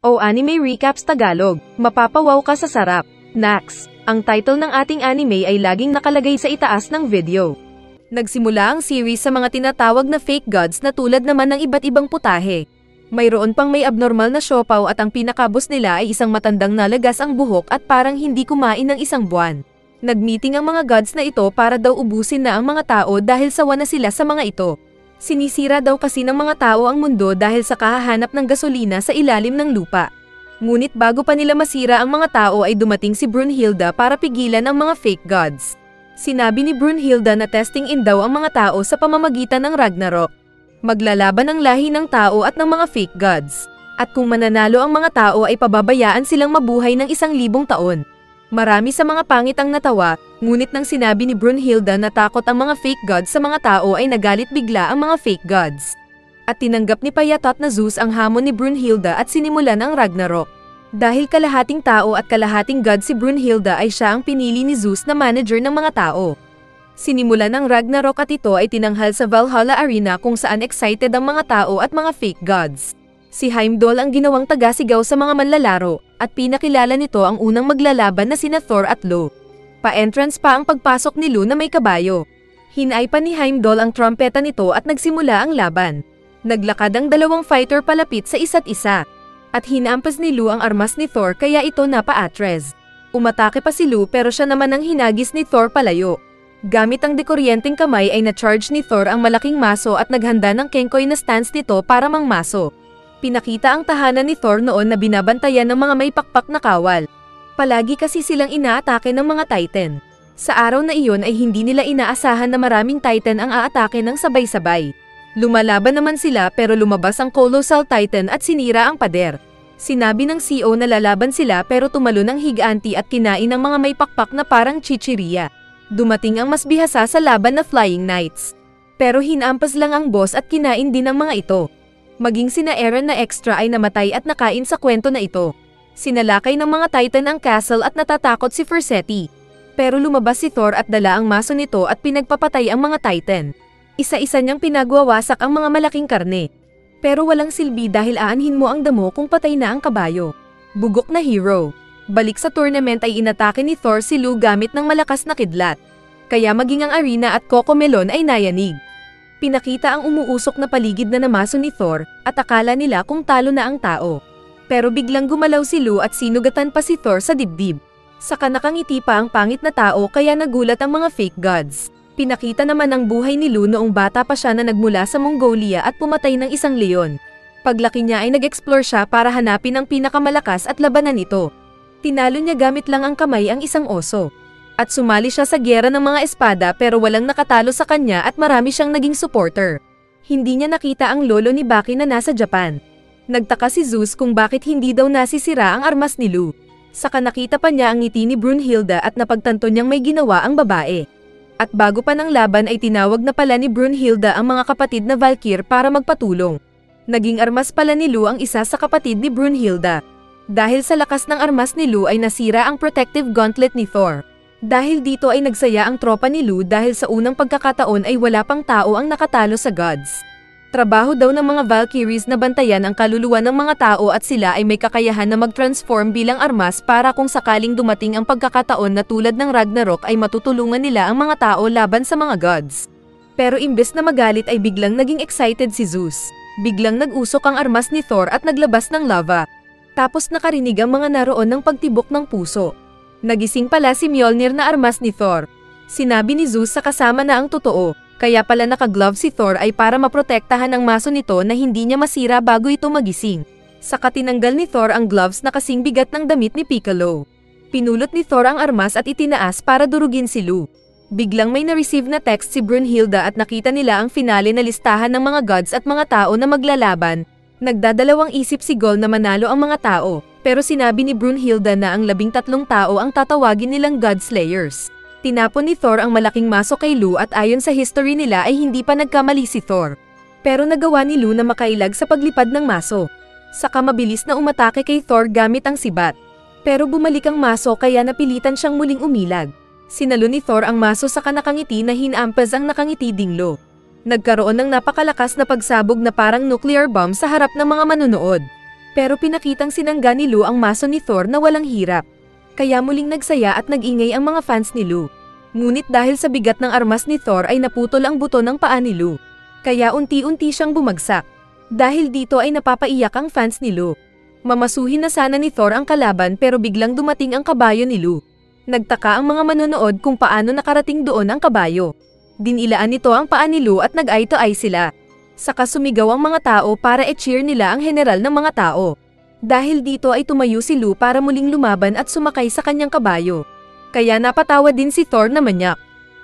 O Anime Recaps Tagalog, mapapawaw ka sa sarap. Nax, ang title ng ating anime ay laging nakalagay sa itaas ng video. Nagsimula ang series sa mga tinatawag na fake gods na tulad naman ng iba't ibang putahe. Mayroon pang may abnormal na siopaw at ang pinakabos nila ay isang matandang nalagas ang buhok at parang hindi kumain ng isang buwan. Nagmeeting ang mga gods na ito para daw ubusin na ang mga tao dahil sawa na sila sa mga ito. Sinisira daw kasi ng mga tao ang mundo dahil sa kahahanap ng gasolina sa ilalim ng lupa. Ngunit bago pa nila masira ang mga tao ay dumating si Brunhilde para pigilan ang mga fake gods. Sinabi ni Brunhilde na testing in daw ang mga tao sa pamamagitan ng Ragnarok. Maglalaban ang lahi ng tao at ng mga fake gods. At kung mananalo ang mga tao ay pababayaan silang mabuhay ng 1,000 taon. Marami sa mga pangit ang natawa, ngunit nang sinabi ni Brunhilde na takot ang mga fake gods sa mga tao ay nagalit bigla ang mga fake gods. At tinanggap ni Payatot na Zeus ang hamon ni Brunhilde at sinimulan ang Ragnarok. Dahil kalahating tao at kalahating god si Brunhilde ay siya ang pinili ni Zeus na manager ng mga tao. Sinimulan ang Ragnarok at ito ay tinanghal sa Valhalla Arena kung saan excited ang mga tao at mga fake gods. Si Heimdall ang ginawang tagasigaw sa mga manlalaro, at pinakilala nito ang unang maglalaban na sina Thor at Loki. Pa-entrance pa ang pagpasok ni Loki na may kabayo. Hinay pa ni Heimdall ang trumpeta nito at nagsimula ang laban. Naglakad ang dalawang fighter palapit sa isa't isa. At hinampas ni Loki ang armas ni Thor kaya ito napaatres. Umatake pa si Loki pero siya naman ang hinagis ni Thor palayo. Gamit ang dekuryenteng kamay ay na-charge ni Thor ang malaking maso at naghanda ng kengkoy na stance nito para mangmaso. Pinakita ang tahanan ni Thor noon na binabantayan ng mga may pakpak na kawal. Palagi kasi silang inaatake ng mga Titan. Sa araw na iyon ay hindi nila inaasahan na maraming Titan ang aatake ng sabay-sabay. Lumalaban naman sila pero lumabas ang Colossal Titan at sinira ang pader. Sinabi ng CEO na lalaban sila pero tumalo ng higanti at kinain ng mga may pakpak na parang chichirya. Dumating ang mas bihasa sa laban na Flying Knights. Pero hinampas lang ang boss at kinain din ng mga ito. Maging sina Eren na extra ay namatay at nakain sa kwento na ito. Sinalakay ng mga Titan ang castle at natatakot si Forseti. Pero lumabas si Thor at dala ang maso nito at pinagpapatay ang mga Titan. Isa-isa niyang pinagwawasak ang mga malaking karne. Pero walang silbi dahil aanhin mo ang damo kung patay na ang kabayo. Bugok na hero. Balik sa tournament ay inatake ni Thor si Loki gamit ng malakas na kidlat. Kaya maging ang arena at Cocomelon ay nayanig. Pinakita ang umuusok na paligid na namaso ni Thor at akala nila kung talo na ang tao. Pero biglang gumalaw si Loki at sinugatan pa si Thor sa dibdib. Saka nakangiti pa ang pangit na tao kaya nagulat ang mga fake gods. Pinakita naman ang buhay ni Loki noong bata pa siya na nagmula sa Mongolia at pumatay ng isang leon. Paglaki niya ay nag-explore siya para hanapin ang pinakamalakas at labanan ito. Tinalo niya gamit lang ang kamay ang isang oso. At sumali siya sa gyera ng mga espada pero walang nakatalo sa kanya at marami siyang naging supporter. Hindi niya nakita ang lolo ni Baki na nasa Japan. Nagtaka si Zeus kung bakit hindi daw nasisira ang armas ni Loki. Saka nakita pa niya ang ngiti ni Brunhilde at napagtanto niyang may ginawa ang babae. At bago pa ng laban ay tinawag na pala ni Brunhilde ang mga kapatid na Valkyr para magpatulong. Naging armas pala ni Loki ang isa sa kapatid ni Brunhilde. Dahil sa lakas ng armas ni Loki ay nasira ang protective gauntlet ni Thor. Dahil dito ay nagsaya ang tropa ni Loki dahil sa unang pagkakataon ay wala pang tao ang nakatalo sa gods. Trabaho daw ng mga Valkyries na bantayan ang kaluluwa ng mga tao at sila ay may kakayahan na mag-transform bilang armas para kung sakaling dumating ang pagkakataon na tulad ng Ragnarok ay matutulungan nila ang mga tao laban sa mga gods. Pero imbes na magalit ay biglang naging excited si Zeus. Biglang nag-usok ang armas ni Thor at naglabas ng lava. Tapos nakarinig ang mga naroon ng pagtibok ng puso. Nagising pala si Mjolnir na armas ni Thor. Sinabi ni Zeus sa kasama na ang totoo, kaya pala naka-glove si Thor ay para maprotektahan ang maso nito na hindi niya masira bago ito magising. Saka tinanggal ni Thor ang gloves na kasing bigat ng damit ni Piccolo. Pinulot ni Thor ang armas at itinaas para durugin si Loki. Biglang may na-receive na text si Brunhilde at nakita nila ang finale na listahan ng mga gods at mga tao na maglalaban. Nagdadalawang isip si Gol na manalo ang mga tao. Pero sinabi ni Brunhilde na ang 13 tao ang tatawagin nilang God Slayers. Tinapon ni Thor ang malaking maso kay Loki at ayon sa history nila ay hindi pa nagkamali si Thor. Pero nagawa ni Loki na makailag sa paglipad ng maso. Saka mabilis na umatake kay Thor gamit ang sibat. Pero bumalik ang maso kaya napilitan siyang muling umilag. Sinalo ni Thor ang maso sa nakangiti na hinampas ang nakangiti ding Loki. Nagkaroon ng napakalakas na pagsabog na parang nuclear bomb sa harap ng mga manunood. Pero pinakitang sinangga ni Lu ang maso ni Thor na walang hirap. Kaya muling nagsaya at nag-ingay ang mga fans ni Lu. Ngunit dahil sa bigat ng armas ni Thor ay naputol ang buto ng paa ni Lu. Kaya unti-unti siyang bumagsak. Dahil dito ay napapaiyak ang fans ni Lu. Mamasuhin na sana ni Thor ang kalaban pero biglang dumating ang kabayo ni Lu. Nagtaka ang mga manonood kung paano nakarating doon ang kabayo. Dinilaan nito ang paa ni Lu at nag-eye to eye sila. Saka sumigaw ang mga tao para i-cheer nila ang general ng mga tao. Dahil dito ay tumayo si Lu para muling lumaban at sumakay sa kanyang kabayo. Kaya napatawa din si Thor na manyak.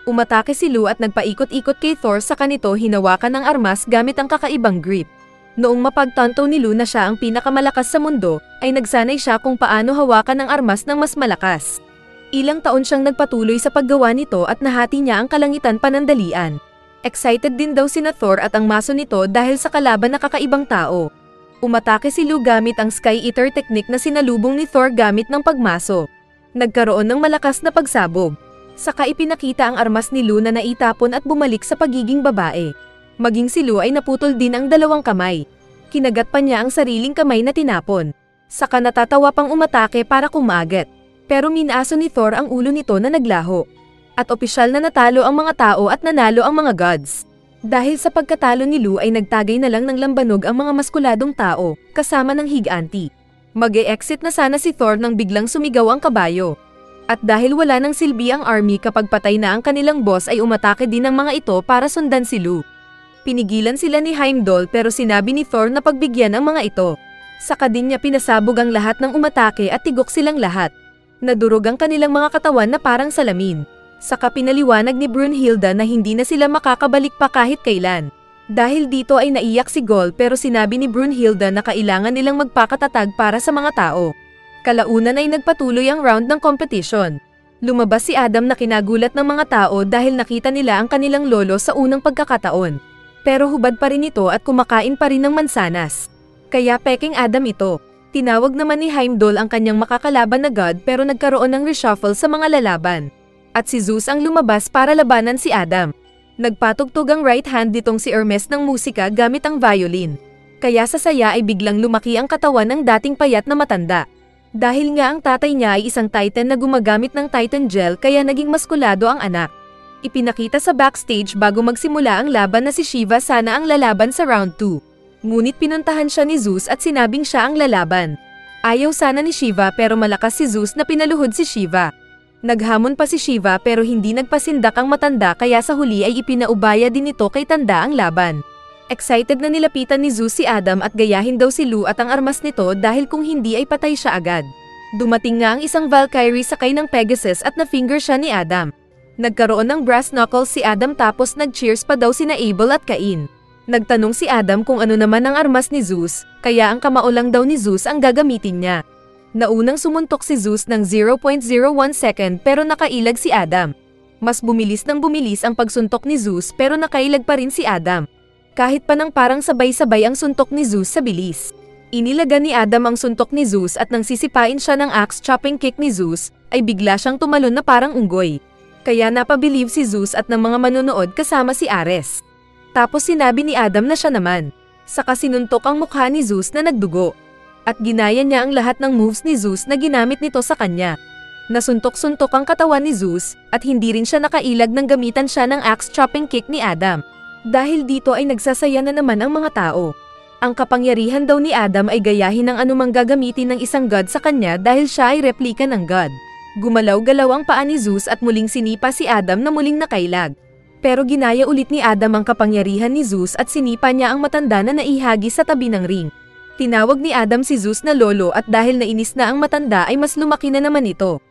Umatake si Lu at nagpaikot-ikot kay Thor sa kanito hinawakan ng armas gamit ang kakaibang grip. Noong mapagtanto ni Lu na siya ang pinakamalakas sa mundo, ay nagsanay siya kung paano hawakan ang armas ng mas malakas. Ilang taon siyang nagpatuloy sa paggawa nito at nahati niya ang kalangitan panandalian. Excited din daw sina Thor at ang maso nito dahil sa kalaban na kakaibang tao. Umatake si Lu gamit ang Sky Eater technique na sinalubong ni Thor gamit ng pagmaso. Nagkaroon ng malakas na pagsabog. Saka ipinakita ang armas ni Lu na naitapon at bumalik sa pagiging babae. Maging si Lu ay naputol din ang dalawang kamay. Kinagat pa niya ang sariling kamay na tinapon. Saka natatawa pang umatake para kumagat. Pero minaso ni Thor ang ulo nito na naglaho. At opisyal na natalo ang mga tao at nanalo ang mga gods. Dahil sa pagkatalo ni Lu ay nagtagay na lang ng lambanog ang mga maskuladong tao, kasama ng higanti. Mag-e-exit na sana si Thor nang biglang sumigaw ang kabayo. At dahil wala nang silbi ang army kapag patay na ang kanilang boss ay umatake din ang mga ito para sundan si Lu. Pinigilan sila ni Heimdall pero sinabi ni Thor na pagbigyan ang mga ito. Saka din niya pinasabog ang lahat ng umatake at tigok silang lahat. Nadurog ang kanilang mga katawan na parang salamin. Saka pinaliwanag ni Brunhilde na hindi na sila makakabalik pa kahit kailan. Dahil dito ay naiyak si Gol pero sinabi ni Brunhilde na kailangan nilang magpakatatag para sa mga tao. Kalaunan ay nagpatuloy ang round ng competition. Lumabas si Adam na kinagulat ng mga tao dahil nakita nila ang kanilang lolo sa unang pagkakataon. Pero hubad pa rin ito at kumakain pa rin ng mansanas. Kaya peking Adam ito. Tinawag naman ni Heimdall ang kanyang makakalaban na god pero nagkaroon ng reshuffle sa mga lalaban. At si Zeus ang lumabas para labanan si Adam. Nagpatugtog ang right hand nitong si Hermes ng musika gamit ang violin. Kaya sa saya ay biglang lumaki ang katawan ng dating payat na matanda. Dahil nga ang tatay niya ay isang titan na gumagamit ng titan gel kaya naging maskulado ang anak. Ipinakita sa backstage bago magsimula ang laban na si Shiva sana ang lalaban sa round 2. Ngunit pinuntahan siya ni Zeus at sinabing siya ang lalaban. Ayaw sana ni Shiva pero malakas si Zeus na pinaluhod si Shiva. Naghamon pa si Shiva pero hindi nagpasindak ang matanda kaya sa huli ay ipinaubaya din ito kay tanda ang laban. Excited na nilapitan ni Zeus si Adam at gayahin daw si Lu at ang armas nito dahil kung hindi ay patay siya agad. Dumating nga ang isang Valkyrie sakay ng Pegasus at na-finger siya ni Adam. Nagkaroon ng brass knuckles si Adam tapos nag-cheers pa daw sina Abel at Cain. Nagtanong si Adam kung ano naman ang armas ni Zeus, kaya ang kamao lang daw ni Zeus ang gagamitin niya. Naunang sumuntok si Zeus ng 0.01 second pero nakailag si Adam. Mas bumilis ng bumilis ang pagsuntok ni Zeus pero nakailag pa rin si Adam. Kahit pa nang parang sabay-sabay ang suntok ni Zeus sa bilis. Inilagan ni Adam ang suntok ni Zeus at nang sisipain siya ng axe chopping kick ni Zeus, ay bigla siyang tumalon na parang unggoy. Kaya napabilib si Zeus at ng mga manonood kasama si Ares. Tapos sinabi ni Adam na siya naman. Saka sinuntok ang mukha ni Zeus na nagdugo. At ginaya niya ang lahat ng moves ni Zeus na ginamit nito sa kanya. Nasuntok-suntok ang katawan ni Zeus at hindi rin siya nakailag nang gamitan siya ng axe chopping kick ni Adam. Dahil dito ay nagsasaya na naman ang mga tao. Ang kapangyarihan daw ni Adam ay gayahin ng anumang gagamitin ng isang god sa kanya dahil siya ay replika ng god. Gumalaw-galaw ang paa ni Zeus at muling sinipa si Adam na muling nakailag. Pero ginaya ulit ni Adam ang kapangyarihan ni Zeus at sinipa niya ang matanda na naihagi sa tabi ng ring. Tinawag ni Adam si Zeus na lolo at dahil nainis na ang matanda ay mas lumaki na naman ito.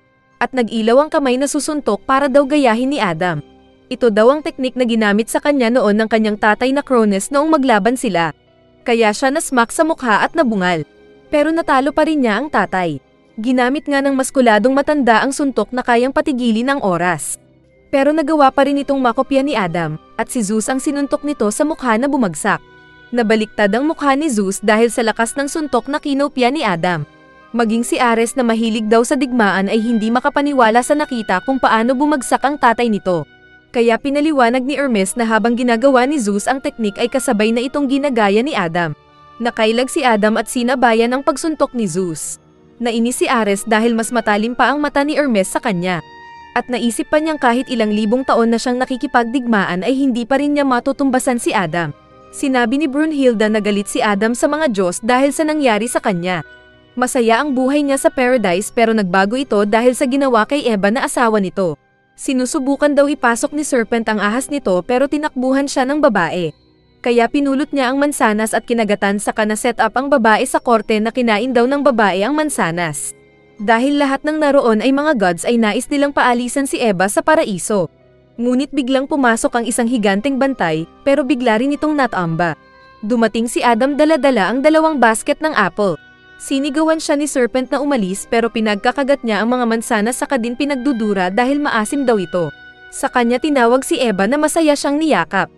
At nag-ilaw ang kamay na susuntok para daw gayahin ni Adam. Ito daw ang teknik na ginamit sa kanya noon ng kanyang tatay na Cronus noong maglaban sila. Kaya siya nasmack sa mukha at nabungal. Pero natalo pa rin niya ang tatay. Ginamit nga ng maskuladong matanda ang suntok na kayang patigilin ang oras. Pero nagawa pa rin itong makopya ni Adam, at si Zeus ang sinuntok nito sa mukha na bumagsak. Nabaliktad ang mukha ni Zeus dahil sa lakas ng suntok na kinopya ni Adam. Maging si Ares na mahilig daw sa digmaan ay hindi makapaniwala sa nakita kung paano bumagsak ang tatay nito. Kaya pinaliwanag ni Hermes na habang ginagawa ni Zeus ang teknik ay kasabay na itong ginagaya ni Adam. Nakailag si Adam at sinabayan ang pagsuntok ni Zeus. Nainis si Ares dahil mas matalim pa ang mata ni Hermes sa kanya. At naisip pa niyang kahit ilang libong taon na siyang nakikipagdigmaan ay hindi pa rin niya matutumbasan si Adam. Sinabi ni Brunhilde na galit si Adam sa mga Diyos dahil sa nangyari sa kanya. Masaya ang buhay niya sa paradise pero nagbago ito dahil sa ginawa kay Eva na asawa nito. Sinusubukan daw ipasok ni Serpent ang ahas nito pero tinakbuhan siya ng babae. Kaya pinulot niya ang mansanas at kinagatan saka na set up ang babae sa korte na kinain daw ng babae ang mansanas. Dahil lahat ng naroon ay mga gods ay nais nilang paalisan si Eva sa paraiso. Ngunit biglang pumasok ang isang higanteng bantay pero bigla rin itong natamba. Dumating si Adam dala-dala ang 2 basket ng apple. Sinigawan siya ni Serpent na umalis pero pinagkakagat niya ang mga mansanas saka din pinagdudura dahil maasim daw ito. Sa kanya tinawag si Eva na masaya siyang niyakap.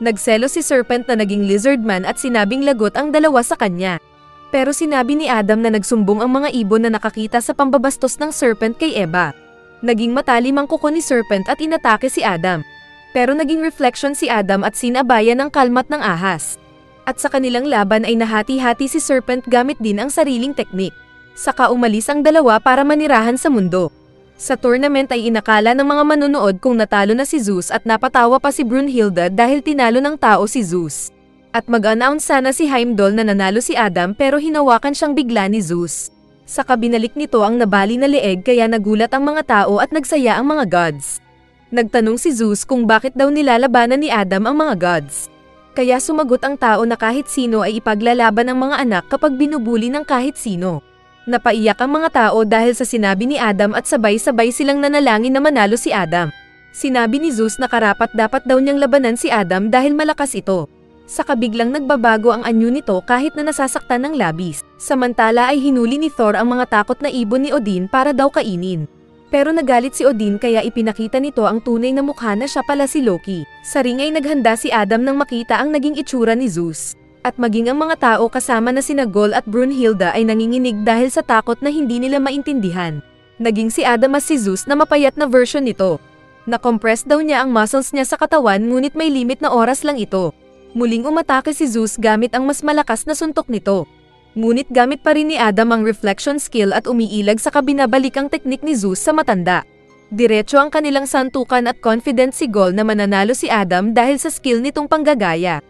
Nagselo si Serpent na naging lizard man at sinabing lagot ang 2 sa kanya. Pero sinabi ni Adam na nagsumbong ang mga ibon na nakakita sa pambabastos ng Serpent kay Eva. Naging matalim ang kuko ni Serpent at inatake si Adam. Pero naging reflection si Adam at sinabayan ng kalmat ng ahas. At sa kanilang laban ay nahati-hati si Serpent gamit din ang sariling teknik. Saka umalis ang 2 para manirahan sa mundo. Sa tournament ay inakala ng mga manonood kung natalo na si Zeus at napatawa pa si Brunhilde dahil tinalo ng tao si Zeus. At mag-announce sana si Heimdall na nanalo si Adam pero hinawakan siyang bigla ni Zeus. Saka binalik nito ang nabali na leeg kaya nagulat ang mga tao at nagsaya ang mga gods. Nagtanong si Zeus kung bakit daw nilalabanan ni Adam ang mga gods. Kaya sumagot ang tao na kahit sino ay ipaglalaban ng mga anak kapag binubuli ng kahit sino. Napaiyak ang mga tao dahil sa sinabi ni Adam at sabay-sabay silang nanalangin na manalo si Adam. Sinabi ni Zeus na karapat-dapat daw niyang labanan si Adam dahil malakas ito. Saka biglang nagbabago ang anyo nito kahit na nasasaktan ng labis. Samantala ay hinuli ni Thor ang mga takot na ibon ni Odin para daw kainin. Pero nagalit si Odin kaya ipinakita nito ang tunay na mukha na siya pala si Loki. Sa ring ay naghanda si Adam nang makita ang naging itsura ni Zeus. At maging ang mga tao kasama na sina Gol at Brunhilde ay nanginginig dahil sa takot na hindi nila maintindihan. Naging si Adam as si Zeus na mapayat na version nito. Na-compress daw niya ang muscles niya sa katawan ngunit may limit na oras lang ito. Muling umatake si Zeus gamit ang mas malakas na suntok nito. Ngunit gamit pa rin ni Adam ang reflection skill at umiilag sa kabinabalik ang teknik ni Zeus sa matanda. Diretso ang kanilang santukan at confident si Gol na mananalo si Adam dahil sa skill nitong panggagaya.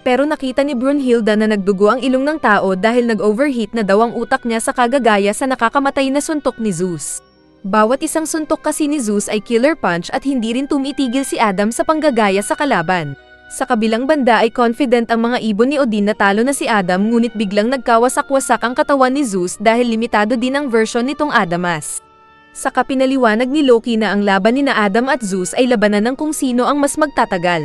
Pero nakita ni Brunhilde na nagdugo ang ilong ng tao dahil nag-overheat na daw ang utak niya sa kagagaya sa nakakamatay na suntok ni Zeus. Bawat isang suntok kasi ni Zeus ay killer punch at hindi rin tumitigil si Adam sa panggagaya sa kalaban. Sa kabilang banda ay confident ang mga ibon ni Odin na talo na si Adam ngunit biglang nagkawasak-wasak ang katawan ni Zeus dahil limitado din ang version nitong Adamas. Saka pinaliwanag ni Loki na ang laban ni na Adam at Zeus ay labanan ng kung sino ang mas magtatagal.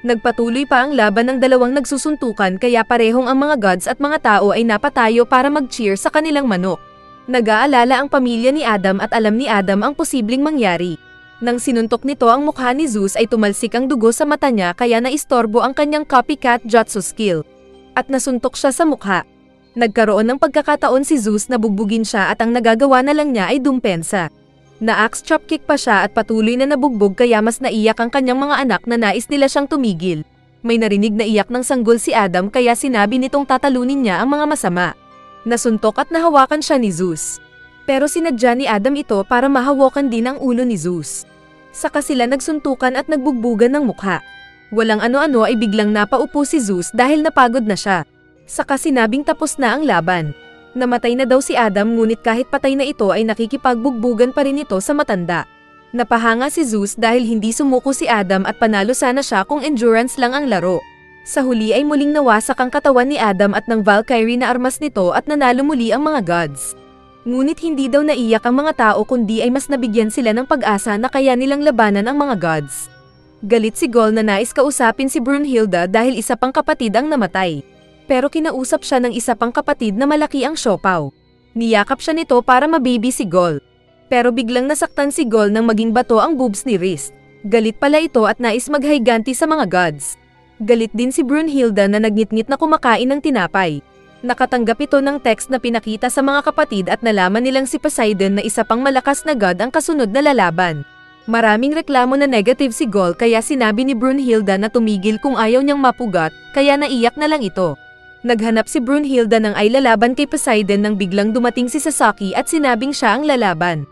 Nagpatuloy pa ang laban ng 2 nagsusuntukan kaya parehong ang mga gods at mga tao ay napatayo para mag-cheer sa kanilang manok. Nag-aalala ang pamilya ni Adam at alam ni Adam ang posibleng mangyari. Nang sinuntok nito ang mukha ni Zeus ay tumalsik ang dugo sa mata niya kaya naistorbo ang kanyang copycat jutsu skill. At nasuntok siya sa mukha. Nagkaroon ng pagkakataon si Zeus na bugbugin siya at ang nagagawa na lang niya ay dumpensa. Na-axe chopkick pa siya at patuloy na nabugbog kaya mas naiyak ang kanyang mga anak na nais nila siyang tumigil. May narinig na iyak ng sanggol si Adam kaya sinabi nitong tatalunin niya ang mga masama. Nasuntok at nahawakan siya ni Zeus. Pero sinadya ni Adam ito para mahawakan din ang ulo ni Zeus. Saka sila nagsuntukan at nagbugbugan ng mukha. Walang ano-ano ay biglang napaupo si Zeus dahil napagod na siya. Saka sinabing tapos na ang laban. Namatay na daw si Adam ngunit kahit patay na ito ay nakikipagbugbugan pa rin ito sa matanda. Napahanga si Zeus dahil hindi sumuko si Adam at panalo sana siya kung endurance lang ang laro. Sa huli ay muling nawasak ang katawan ni Adam at ng Valkyrie na armas nito at nanalo muli ang mga gods. Ngunit hindi daw naiyak ang mga tao kundi ay mas nabigyan sila ng pag-asa na kaya nilang labanan ang mga gods. Galit si Gol na nais kausapin si Brunhilde dahil isa pang kapatid ang namatay. Pero kinausap siya ng isa pang kapatid na malaki ang siopaw. Niyakap siya nito para mababy si Gol. Pero biglang nasaktan si Gol nang maging bato ang boobs ni Rhys. Galit pala ito at nais maghiganti sa mga gods. Galit din si Brunhilde na nagngit-ngit na kumakain ng tinapay. Nakatanggap ito ng text na pinakita sa mga kapatid at nalaman nilang si Poseidon na isa pang malakas na god ang kasunod na lalaban. Maraming reklamo na negative si Gol kaya sinabi ni Brunhilde na tumigil kung ayaw niyang mapugat, kaya naiyak na lang ito. Naghanap si Brunhilde ng ay lalaban kay Poseidon nang biglang dumating si Sasaki at sinabing siya ang lalaban.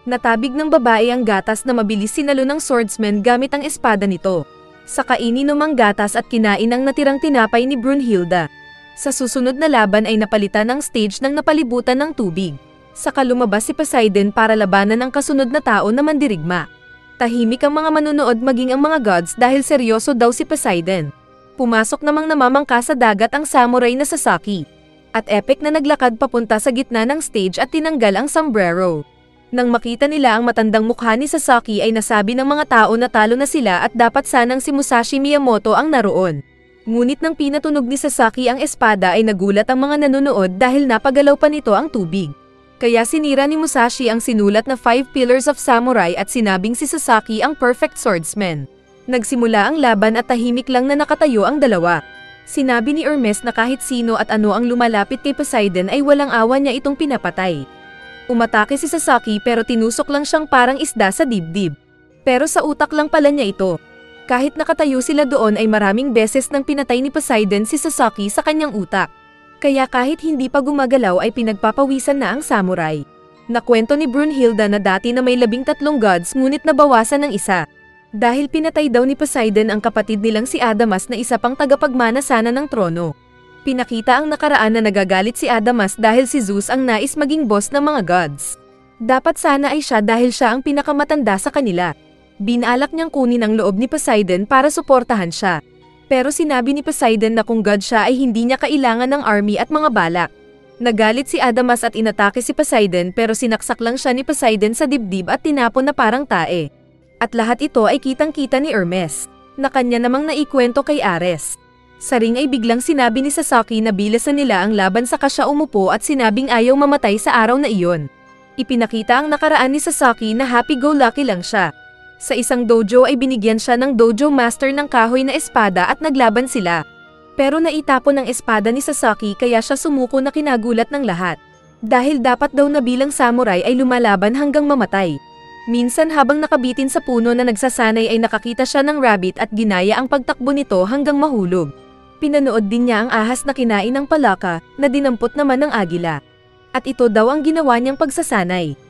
Natabig ng babae ang gatas na mabilis sinalo ng swordsman gamit ang espada nito. Saka ininom ang gatas at kinain ang natirang tinapay ni Brunhilde. Sa susunod na laban ay napalitan ang stage ng napalibutan ng tubig. Saka lumabas si Poseidon para labanan ang kasunod na tao na mandirigma. Tahimik ang mga manunood maging ang mga gods dahil seryoso daw si Poseidon. Pumasok namang namamangka sa dagat ang samurai na Sasaki. At epic na naglakad papunta sa gitna ng stage at tinanggal ang sombrero. Nang makita nila ang matandang mukha ni Sasaki ay nasabi ng mga tao na talo na sila at dapat sanang si Musashi Miyamoto ang naroon. Ngunit nang pinatunog ni Sasaki ang espada ay nagulat ang mga nanonood dahil napagalaw pa nito ang tubig. Kaya sinira ni Musashi ang sinulat na 5 Pillars of Samurai at sinabing si Sasaki ang perfect swordsman. Nagsimula ang laban at tahimik lang na nakatayo ang dalawa. Sinabi ni Hermes na kahit sino at ano ang lumalapit kay Poseidon ay walang awa niya itong pinapatay. Umatake si Sasaki pero tinusok lang siyang parang isda sa dibdib. Pero sa utak lang pala niya ito. Kahit nakatayo sila doon ay maraming beses nang pinatay ni Poseidon si Sasaki sa kanyang utak. Kaya kahit hindi pa gumagalaw ay pinagpapawisan na ang samurai. Nakwento ni Brunhilde na dati na may 13 gods ngunit nabawasan ng isa. Dahil pinatay daw ni Poseidon ang kapatid nilang si Adamas na isa pang tagapagmana sana ng trono. Pinakita ang nakaraan na nagagalit si Adamas dahil si Zeus ang nais maging boss ng mga gods. Dapat sana ay siya dahil siya ang pinakamatanda sa kanila. Binalak niyang kunin ang loob ni Poseidon para suportahan siya. Pero sinabi ni Poseidon na kung god siya ay hindi niya kailangan ng army at mga balak. Nagalit si Adamas at inatake si Poseidon pero sinaksak lang siya ni Poseidon sa dibdib at tinapon na parang tae. At lahat ito ay kitang-kita ni Hermes, na kanya namang naikwento kay Ares. Sa ring ay biglang sinabi ni Sasaki na bilasan nila ang laban saka siya umupo at sinabing ayaw mamatay sa araw na iyon. Ipinakita ang nakaraan ni Sasaki na happy-go-lucky lang siya. Sa isang dojo ay binigyan siya ng dojo master ng kahoy na espada at naglaban sila. Pero naitapon ang espada ni Sasaki kaya siya sumuko na kinagulat ng lahat. Dahil dapat daw na bilang samurai ay lumalaban hanggang mamatay. Minsan habang nakabitin sa puno na nagsasanay ay nakakita siya ng rabbit at ginaya ang pagtakbo nito hanggang mahulog. Pinanood din niya ang ahas na kinain ng palaka na dinampot naman ng agila. At ito daw ang ginawa niyang pagsasanay.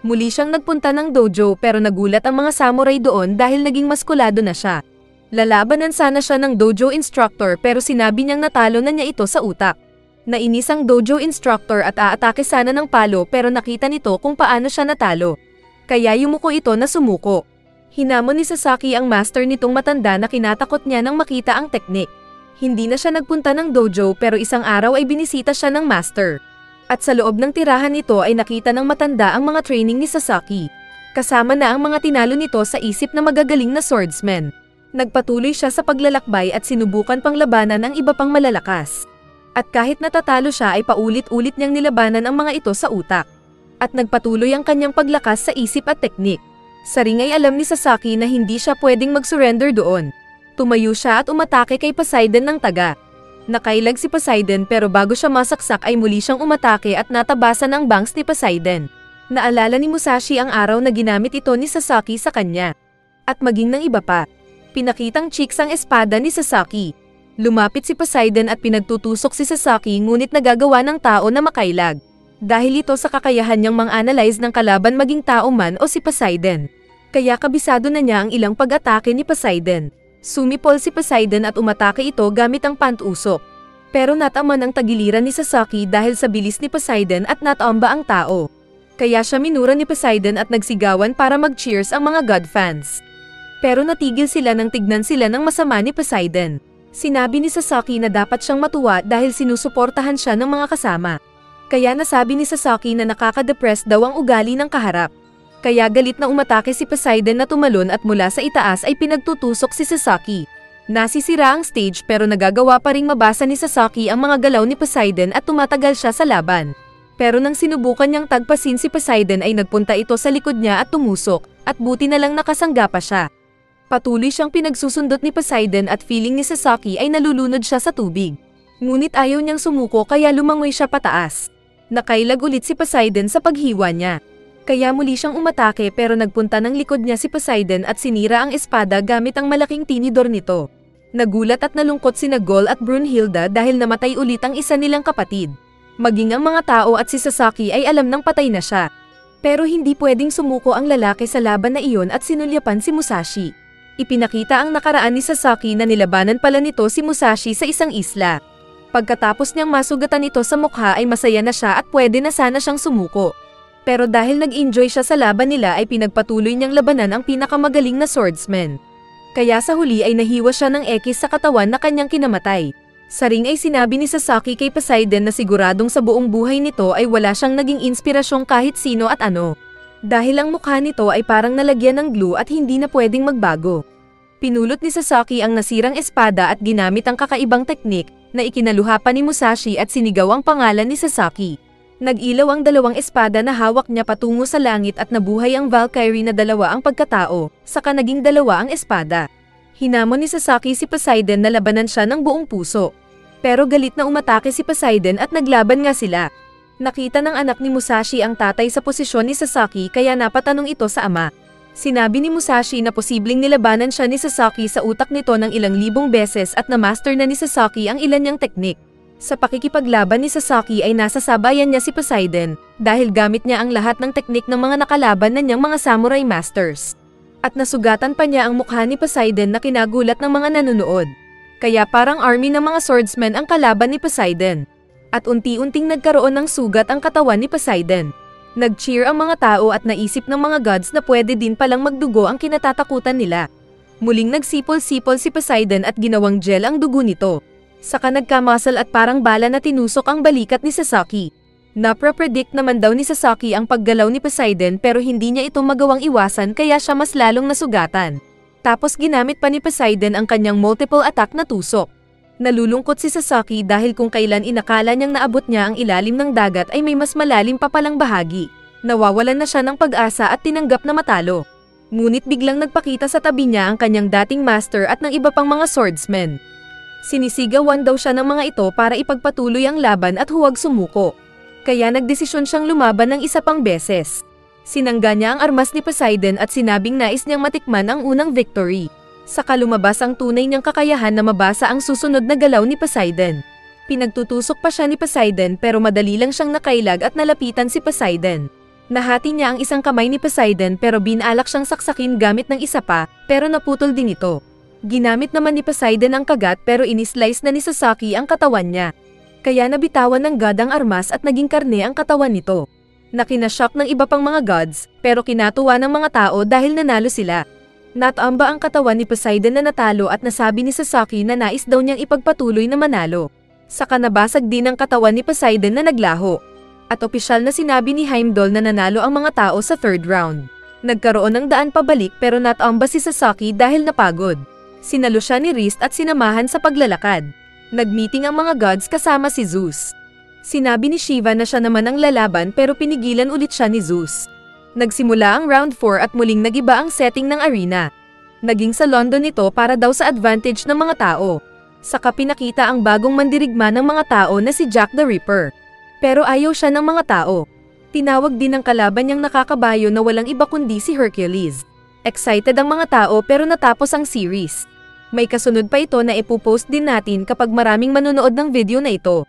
Muli siyang nagpunta ng dojo pero nagulat ang mga samurai doon dahil naging maskulado na siya. Lalabanan sana siya ng dojo instructor pero sinabi niyang natalo na niya ito sa utak. Nainis ang dojo instructor at aatake sana ng palo pero nakita nito kung paano siya natalo. Kaya yumuko ito na sumuko. Hinamon ni Sasaki ang master nitong matanda na kinatakot niya nang makita ang teknik. Hindi na siya nagpunta ng dojo pero isang araw ay binisita siya ng master. At sa loob ng tirahan nito ay nakita ng matanda ang mga training ni Sasaki. Kasama na ang mga tinalo nito sa isip na magagaling na swordsman. Nagpatuloy siya sa paglalakbay at sinubukan pang labanan ang iba pang malalakas. At kahit natatalo siya ay paulit-ulit niyang nilabanan ang mga ito sa utak. At nagpatuloy ang kanyang paglakas sa isip at teknik. Sa ring ay alam ni Sasaki na hindi siya pwedeng mag-surrender doon. Tumayo siya at umatake kay Poseidon ng taga. Nakailag si Poseidon pero bago siya masaksak ay muli siyang umatake at natabasan ang bangs ni Poseidon. Naalala ni Musashi ang araw na ginamit ito ni Sasaki sa kanya. At maging ng iba pa. Pinakitang cheeks ang espada ni Sasaki. Lumapit si Poseidon at pinagtutusok si Sasaki ngunit nagagawa ng tao na makailag. Dahil ito sa kakayahan niyang mang-analyze ng kalaban maging tao man o si Poseidon. Kaya kabisado na niya ang ilang pag-atake ni Poseidon. Sumipol si Poseidon at umatake ito gamit ang pantusok. Pero nataman ang tagiliran ni Sasaki dahil sa bilis ni Poseidon at natamba ang tao. Kaya siya minura ni Poseidon at nagsigawan para mag-cheers ang mga god fans. Pero natigil sila nang tignan sila ng masama ni Poseidon. Sinabi ni Sasaki na dapat siyang matuwa dahil sinusuportahan siya ng mga kasama. Kaya nasabi ni Sasaki na nakaka-depress daw ang ugali ng kaharap. Kaya galit na umatake si Poseidon na tumalon at mula sa itaas ay pinagtutusok si Sasaki. Nasisira ang stage pero nagagawa pa ring mabasa ni Sasaki ang mga galaw ni Poseidon at tumatagal siya sa laban. Pero nang sinubukan niyang tagpasin si Poseidon ay nagpunta ito sa likod niya at tumusok, at buti na lang nakasangga pa siya. Patuloy siyang pinagsusundot ni Poseidon at feeling ni Sasaki ay nalulunod siya sa tubig. Ngunit ayaw niyang sumuko kaya lumangoy siya pataas. Nakailag ulit si Poseidon sa paghiwa niya. Kaya muli siyang umatake pero nagpunta ng likod niya si Poseidon at sinira ang espada gamit ang malaking tinidor nito. Nagulat at nalungkot sina Gol at Brunhilde dahil namatay ulit ang isa nilang kapatid. Maging ang mga tao at si Sasaki ay alam ng patay na siya. Pero hindi pwedeng sumuko ang lalaki sa laban na iyon at sinulyapan si Musashi. Ipinakita ang nakaraan ni Sasaki na nilabanan pala nito si Musashi sa isang isla. Pagkatapos niyang masugatan ito sa mukha ay masaya na siya at pwede na sana siyang sumuko. Pero dahil nag-enjoy siya sa laban nila ay pinagpatuloy niyang labanan ang pinakamagaling na swordsman. Kaya sa huli ay nahiwa siya ng ekis sa katawan na kanyang kinamatay. Sa ring ay sinabi ni Sasaki kay Poseidon na siguradong sa buong buhay nito ay wala siyang naging inspirasyong kahit sino at ano. Dahil ang mukha nito ay parang nalagyan ng glue at hindi na pwedeng magbago. Pinulot ni Sasaki ang nasirang espada at ginamit ang kakaibang teknik na ikinaluha pa ni Musashi at sinigaw ang pangalan ni Sasaki. Nag-ilaw ang dalawang espada na hawak niya patungo sa langit at nabuhay ang Valkyrie na dalawa ang pagkatao, saka naging dalawa ang espada. Hinamon ni Sasaki si Poseidon na labanan siya ng buong puso. Pero galit na umatake si Poseidon at naglaban nga sila. Nakita ng anak ni Musashi ang tatay sa posisyon ni Sasaki kaya napatanong ito sa ama. Sinabi ni Musashi na posibleng nilabanan siya ni Sasaki sa utak nito ng ilang libong beses at na-master na ni Sasaki ang ilan niyang teknik. Sa pakikipaglaban ni Sasaki ay nasa sabayan niya si Poseidon dahil gamit niya ang lahat ng teknik ng mga nakalaban na niyang mga samurai masters. At nasugatan pa niya ang mukha ni Poseidon na kinagulat ng mga nanonood. Kaya parang army ng mga swordsmen ang kalaban ni Poseidon. At unti-unting nagkaroon ng sugat ang katawan ni Poseidon. Nag-cheer ang mga tao at naisip ng mga gods na pwede din palang magdugo ang kinatatakutan nila. Muling nagsipol-sipol si Poseidon at ginawang gel ang dugo nito. Saka nagkamuscle at parang bala na tinusok ang balikat ni Sasaki. Napre-predict naman daw ni Sasaki ang paggalaw ni Poseidon pero hindi niya ito magawang iwasan kaya siya mas lalong nasugatan. Tapos ginamit pa ni Poseidon ang kanyang multiple attack na tusok. Nalulungkot si Sasaki dahil kung kailan inakala niyang naabot niya ang ilalim ng dagat ay may mas malalim pa palang bahagi. Nawawalan na siya ng pag-asa at tinanggap na matalo. Ngunit biglang nagpakita sa tabi niya ang kanyang dating master at ng iba pang mga swordsmen. Sinisigawan daw siya ng mga ito para ipagpatuloy ang laban at huwag sumuko. Kaya nagdesisyon siyang lumaban ng isa pang beses. Sinangga niya ang armas ni Poseidon at sinabing nais niyang matikman ang unang victory. Saka lumabas ang tunay niyang kakayahan na mabasa ang susunod na galaw ni Poseidon. Pinagtutusok pa siya ni Poseidon pero madali lang siyang nakailag at nalapitan si Poseidon. Nahati niya ang isang kamay ni Poseidon pero binalak siyang saksakin gamit ng isa pa pero naputol din ito. Ginamit naman ni Poseidon ang kagat pero inislice na ni Sasaki ang katawan niya. Kaya nabitawan ng god ang armas at naging karne ang katawan nito. Nakinashock ng iba pang mga gods pero kinatuwa ng mga tao dahil nanalo sila. Natamba ang katawan ni Poseidon na natalo at nasabi ni Sasaki na nais daw niyang ipagpatuloy na manalo. Saka nabasag din ang katawan ni Poseidon na naglaho. At opisyal na sinabi ni Heimdall na nanalo ang mga tao sa third round. Nagkaroon ng daan pabalik pero natamba si Sasaki dahil napagod. Sinalo siya ni Rist at sinamahan sa paglalakad. Nagmeeting ang mga gods kasama si Zeus. Sinabi ni Shiva na siya naman ang lalaban pero pinigilan ulit siya ni Zeus. Nagsimula ang round 4 at muling nagiba ang setting ng arena. Naging sa London ito para daw sa advantage ng mga tao. Saka pinakita ang bagong mandirigma ng mga tao na si Jack the Ripper. Pero ayaw siya ng mga tao. Tinawag din ng kalaban niyang nakakabayo na walang iba kundi si Hercules. Excited ang mga tao pero natapos ang series. May kasunod pa ito na ipopost din natin kapag maraming manonood ng video na ito.